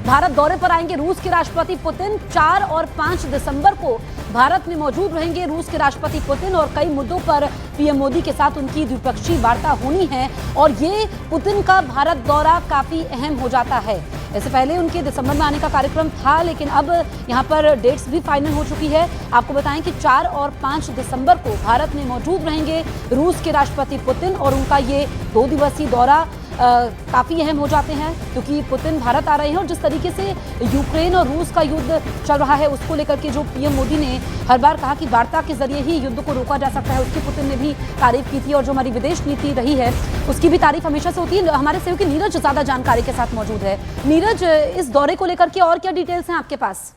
भारत दौरे पर आएंगे रूस के राष्ट्रपति पुतिन। 4 और 5 दिसंबर को भारत में मौजूद रहेंगे रूस के राष्ट्रपति पुतिन और कई मुद्दों पर पीएम मोदी के साथ उनकी द्विपक्षीय वार्ता होनी है और ये पुतिन का भारत दौरा काफी अहम हो जाता है। इससे पहले उनके दिसंबर में आने का कार्यक्रम था, लेकिन अब यहाँ पर डेट्स भी फाइनल हो चुकी है। आपको बताएं कि 4 और 5 दिसंबर को भारत में मौजूद रहेंगे रूस के राष्ट्रपति पुतिन और उनका ये 2 दिवसीय दौरा काफ़ी अहम हो जाते हैं क्योंकि पुतिन भारत आ रहे हैं और जिस तरीके से यूक्रेन और रूस का युद्ध चल रहा है उसको लेकर के जो पीएम मोदी ने हर बार कहा कि वार्ता के जरिए ही युद्ध को रोका जा सकता है, उसकी पुतिन ने भी तारीफ की थी और जो हमारी विदेश नीति रही है उसकी भी तारीफ हमेशा से होती है। हमारे सहयोगी नीरज ज़्यादा जानकारी के साथ मौजूद है। नीरज, इस दौरे को लेकर के और क्या डिटेल्स हैं आपके पास?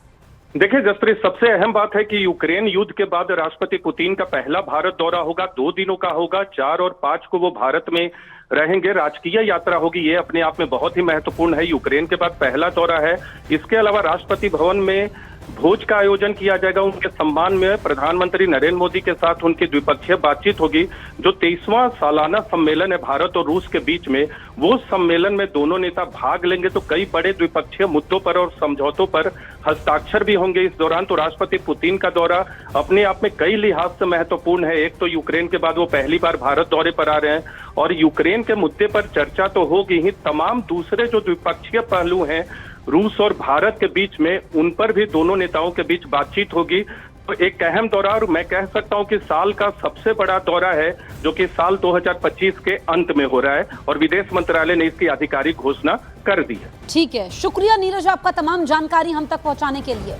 देखिए जसप्रीत, सबसे अहम बात है कि यूक्रेन युद्ध के बाद राष्ट्रपति पुतिन का पहला भारत दौरा होगा, 2 दिनों का होगा। 4 और 5 को वो भारत में रहेंगे, राजकीय यात्रा होगी। ये अपने आप में बहुत ही महत्वपूर्ण है, यूक्रेन के बाद पहला दौरा है। इसके अलावा राष्ट्रपति भवन में भोज का आयोजन किया जाएगा उनके सम्मान में। प्रधानमंत्री नरेंद्र मोदी के साथ उनकी द्विपक्षीय बातचीत होगी। जो 23वां सालाना सम्मेलन है भारत और रूस के बीच में, वो सम्मेलन में दोनों नेता भाग लेंगे तो कई बड़े द्विपक्षीय मुद्दों पर और समझौतों पर हस्ताक्षर भी होंगे इस दौरान। तो राष्ट्रपति पुतिन का दौरा अपने आप में कई लिहाज से महत्वपूर्ण है। एक तो यूक्रेन के बाद वो पहली बार भारत दौरे पर आ रहे हैं और यूक्रेन के मुद्दे पर चर्चा तो होगी ही, तमाम दूसरे जो द्विपक्षीय पहलू हैं रूस और भारत के बीच में, उन पर भी दोनों नेताओं के बीच बातचीत होगी। तो एक अहम दौरा, और मैं कह सकता हूं कि साल का सबसे बड़ा दौरा है जो कि साल 2025 के अंत में हो रहा है और विदेश मंत्रालय ने इसकी आधिकारिक घोषणा कर दी है। ठीक है, शुक्रिया नीरज आपका तमाम जानकारी हम तक पहुंचाने के लिए।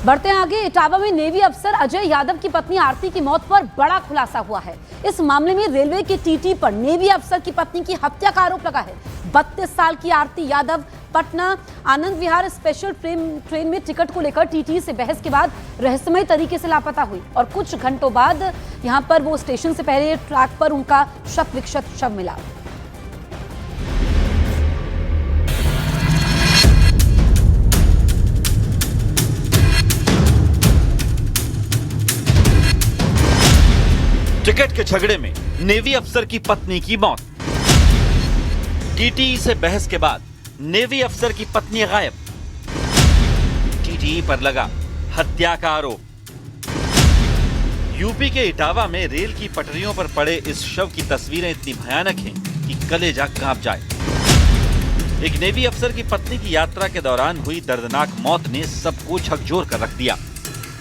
बढ़ते हैं आगे। इटावा में नेवी अफसर अजय यादव की पत्नी आरती की मौत पर बड़ा खुलासा हुआ है। इस मामले में रेलवे के टीटी पर नेवी अफसर की पत्नी की हत्या का आरोप लगा है। 32 साल की आरती यादव पटना आनंद विहार स्पेशल ट्रेन में टिकट को लेकर टीटी से बहस के बाद रहस्यमय तरीके से लापता हुई और कुछ घंटों बाद यहां पर वो स्टेशन से पहले ट्रैक पर उनका शत विक्षत शव मिला। टिकट के झगड़े में नेवी अफसर की पत्नी की मौत। टीटीई से बहस के बाद नेवी अफसर की पत्नी गायब। टीटीई पर लगा हत्या का आरोप। यूपी के इटावा में रेल की पटरियों पर पड़े इस शव की तस्वीरें इतनी भयानक हैं कि कलेजा कांप जाए। एक नेवी अफसर की पत्नी की यात्रा के दौरान हुई दर्दनाक मौत ने सबको झकझोर कर रख दिया।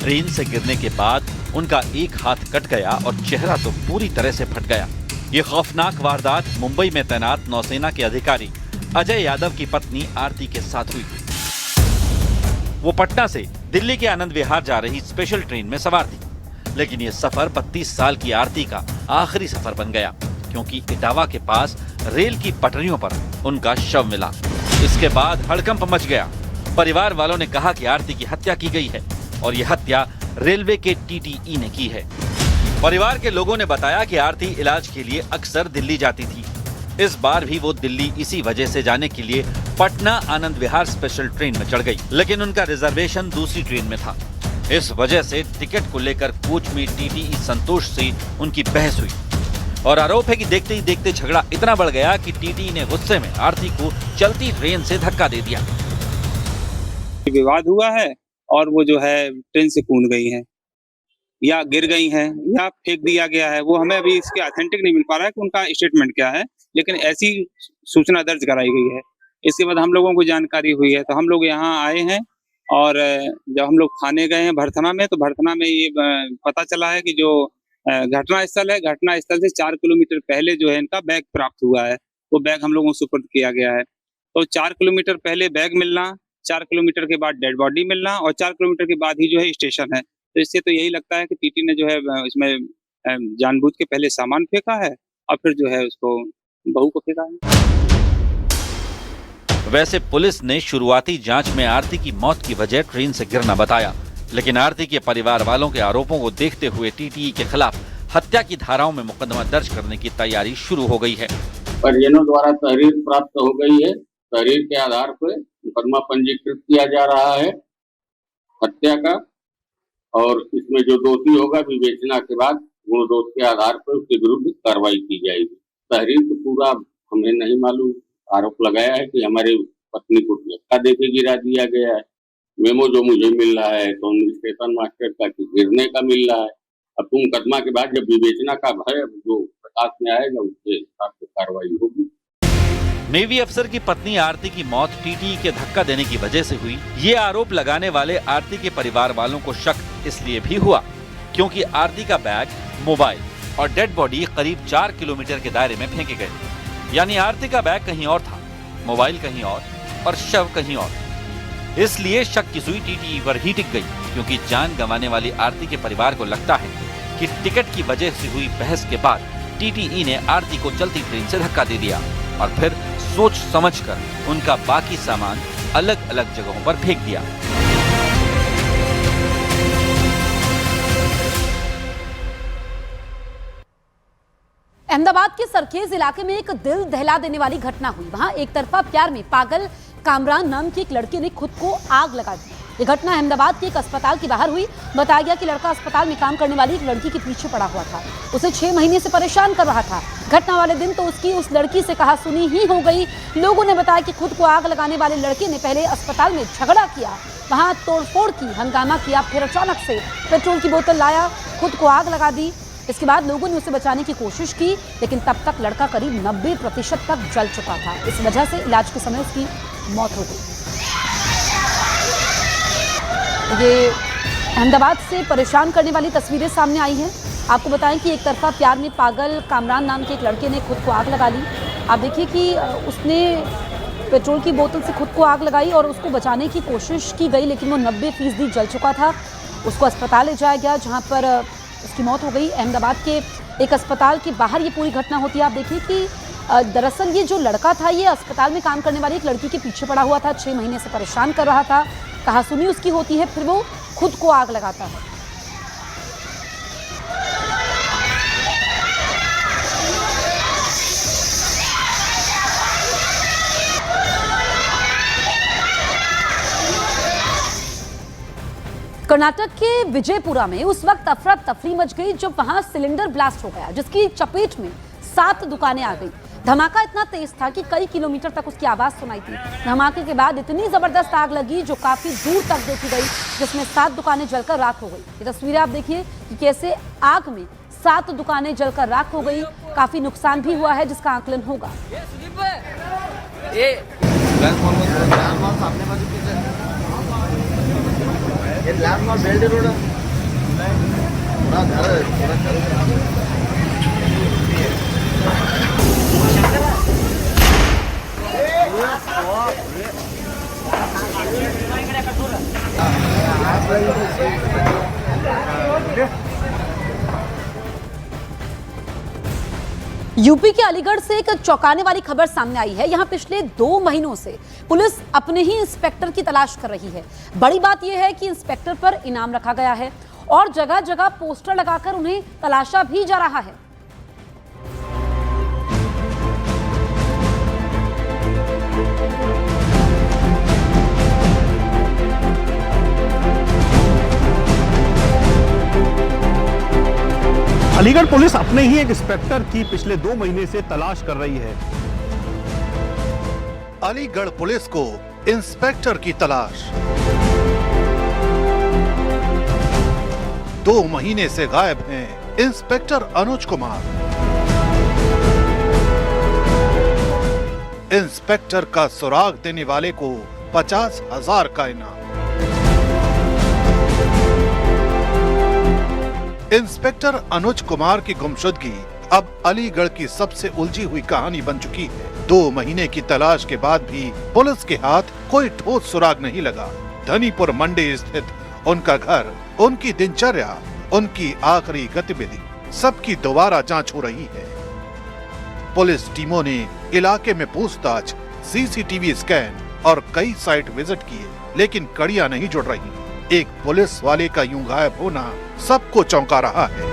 ट्रेन से गिरने के बाद उनका एक हाथ कट गया और चेहरा तो पूरी तरह से फट गया। ये खौफनाक वारदात मुंबई में तैनात नौसेना के अधिकारी अजय यादव की पत्नी आरती के साथ हुई। वो पटना से दिल्ली के आनंद विहार जा रही स्पेशल ट्रेन में सवार थी, लेकिन ये सफर 32 साल की आरती का आखिरी सफर बन गया क्योंकि इटावा के पास रेल की पटरियों पर उनका शव मिला। इसके बाद हड़कंप मच गया। परिवार वालों ने कहा कि आरती की हत्या की गई है और ये हत्या रेलवे के टीटीई ने की है। परिवार के लोगों ने बताया कि आरती इलाज के लिए अक्सर दिल्ली जाती थी। इस बार भी वो दिल्ली इसी वजह से जाने के लिए पटना आनंद विहार स्पेशल ट्रेन में चढ़ गई, लेकिन उनका रिजर्वेशन दूसरी ट्रेन में था। इस वजह से टिकट को लेकर कोच में टीटीई संतोष से उनकी बहस हुई और आरोप है कि देखते ही देखते झगड़ा इतना बढ़ गया कि टीटीई ने गुस्से में आरती को चलती ट्रेन से धक्का दे दिया। विवाद हुआ है और वो जो है ट्रेन से कूद गई हैं या गिर गई हैं या फेंक दिया गया है। वो हमें अभी इसके ऑथेंटिक नहीं मिल पा रहा है कि उनका स्टेटमेंट क्या है, लेकिन ऐसी सूचना दर्ज कराई गई है। इसके बाद हम लोगों को जानकारी हुई है तो हम लोग यहाँ आए हैं और जब हम लोग थाने गए हैं भरथना में, तो भरथना में ये पता चला है कि जो घटना स्थल है, घटना स्थल से 4 किलोमीटर पहले जो है इनका बैग प्राप्त हुआ है। वो बैग हम लोगों को सुपुर्द किया गया है। तो 4 किलोमीटर पहले बैग मिलना, 4 किलोमीटर के बाद डेड बॉडी मिलना और 4 किलोमीटर के बाद ही जो है स्टेशन है। तो इससे तो यही लगता है कि टीटी ने जो है इसमें जानबूझ के पहले सामान फेंका है और फिर जो है उसको बहू को फेंका है। वैसे पुलिस ने शुरुआती जांच में आरती की मौत की वजह ट्रेन से गिरना बताया, लेकिन आरती के परिवार वालों के आरोपों को देखते हुए टीटीई के खिलाफ हत्या की धाराओं में मुकदमा दर्ज करने की तैयारी शुरू हो गई है। परिजनों द्वारा तहरीर प्राप्त हो गई है। तहरीर के आधार पर मुकदमा पंजीकृत किया जा रहा है हत्या का, और इसमें जो दोषी होगा विवेचना के बाद गुण दोष के आधार पर उसके विरुद्ध कार्रवाई की जाएगी। तहरीर तो पूरा हमें नहीं मालूम, आरोप लगाया है कि हमारे पत्नी को धक्का देके गिरा दिया गया है। मेमो जो मुझे मिल रहा है तो स्टेशन मास्टर का गिरने का मिल रहा है। अब तुम मुकदमा के बाद जब विवेचना का भय जो प्रकाश में आएगा उसके हिसाब से कार्रवाई होगी। नेवी अफसर की पत्नी आरती की मौत टीटीई के धक्का देने की वजह से हुई, ये आरोप लगाने वाले आरती के परिवार वालों को शक इसलिए भी हुआ क्योंकि आरती का बैग, मोबाइल और डेड बॉडी करीब 4 किलोमीटर के दायरे में फेंके गए। यानी आरती का बैग कहीं और था, मोबाइल कहीं और शव कहीं और। इसलिए शक की सुई टीटीई पर ही टिक गई क्योंकि जान गंवाने वाली आरती के परिवार को लगता है कि टिकट की वजह से हुई बहस के बाद टीटीई ने आरती को चलती ट्रेन से धक्का दे दिया और फिर सोच समझकर उनका बाकी सामान अलग अलग जगहों पर फेंक दिया। अहमदाबाद के सरखेज इलाके में एक दिल दहला देने वाली घटना हुई। वहां एक तरफा प्यार में पागल कामरान नाम की एक लड़के ने खुद को आग लगा दी। ये घटना अहमदाबाद के एक अस्पताल के बाहर हुई। बताया गया कि लड़का अस्पताल में काम करने वाली एक लड़की के पीछे पड़ा हुआ था, उसे 6 महीने से परेशान कर रहा था। घटना वाले दिन तो उसकी उस लड़की से कहासुनी ही हो गई। लोगों ने बताया कि खुद को आग लगाने वाले लड़के ने पहले अस्पताल में झगड़ा किया, वहां तोड़फोड़ की, हंगामा किया, फिर अचानक से पेट्रोल की बोतल लाया, खुद को आग लगा दी। इसके बाद लोगों ने उसे बचाने की कोशिश की, लेकिन तब तक लड़का करीब 90% तक जल चुका था। इस वजह से इलाज के समय उसकी मौत हो गई। ये अहमदाबाद से परेशान करने वाली तस्वीरें सामने आई हैं। आपको बताएं कि एक तरफा प्यार में पागल कामरान नाम के एक लड़के ने खुद को आग लगा ली। आप देखिए कि उसने पेट्रोल की बोतल से खुद को आग लगाई और उसको बचाने की कोशिश की गई, लेकिन वो 90% जल चुका था। उसको अस्पताल ले जाया गया जहाँ पर उसकी मौत हो गई। अहमदाबाद के एक अस्पताल के बाहर ये पूरी घटना होती है। आप देखिए कि दरअसल ये जो लड़का था ये अस्पताल में काम करने वाली एक लड़की के पीछे पड़ा हुआ था, 6 महीने से परेशान कर रहा था, कहासुनी उसकी होती है, फिर वो खुद को आग लगाता है। कर्नाटक के विजयपुरा में उस वक्त अफरा तफरी मच गई जब वहां सिलेंडर ब्लास्ट हो गया, जिसकी चपेट में 7 दुकानें आ गई। धमाका इतना तेज था कि कई किलोमीटर तक उसकी आवाज सुनाई थी। धमाके के बाद इतनी जबरदस्त आग लगी जो काफी दूर तक देखी गई, जिसमें 7 दुकानें जलकर राख हो गई। ये तस्वीरें आप देखिए कि कैसे आग में 7 दुकानें जलकर राख हो गई। काफी नुकसान भी हुआ है जिसका आकलन होगा। यूपी के अलीगढ़ से एक चौंकाने वाली खबर सामने आई है। यहां पिछले 2 महीनों से पुलिस अपने ही इंस्पेक्टर की तलाश कर रही है। बड़ी बात यह है कि इंस्पेक्टर पर इनाम रखा गया है और जगह जगह पोस्टर लगाकर उन्हें तलाशा भी जा रहा है। अलीगढ़ पुलिस अपने ही एक इंस्पेक्टर की पिछले 2 महीने से तलाश कर रही है। अलीगढ़ पुलिस को इंस्पेक्टर की तलाश। 2 महीने से गायब हैं इंस्पेक्टर अनुज कुमार। इंस्पेक्टर का सुराग देने वाले को 50,000 का इनाम। इंस्पेक्टर अनुज कुमार की गुमशुदगी अब अलीगढ़ की सबसे उलझी हुई कहानी बन चुकी है। 2 महीने की तलाश के बाद भी पुलिस के हाथ कोई ठोस सुराग नहीं लगा। धनीपुर मंडी स्थित उनका घर, उनकी दिनचर्या, उनकी आखिरी गतिविधि, सबकी दोबारा जांच हो रही है। पुलिस टीमों ने इलाके में पूछताछ, सीसीटीवी स्कैन और कई साइट विजिट किए, लेकिन कड़ियां नहीं जुड़ रही। एक पुलिस वाले का यूं गायब होना सबको चौंका रहा है।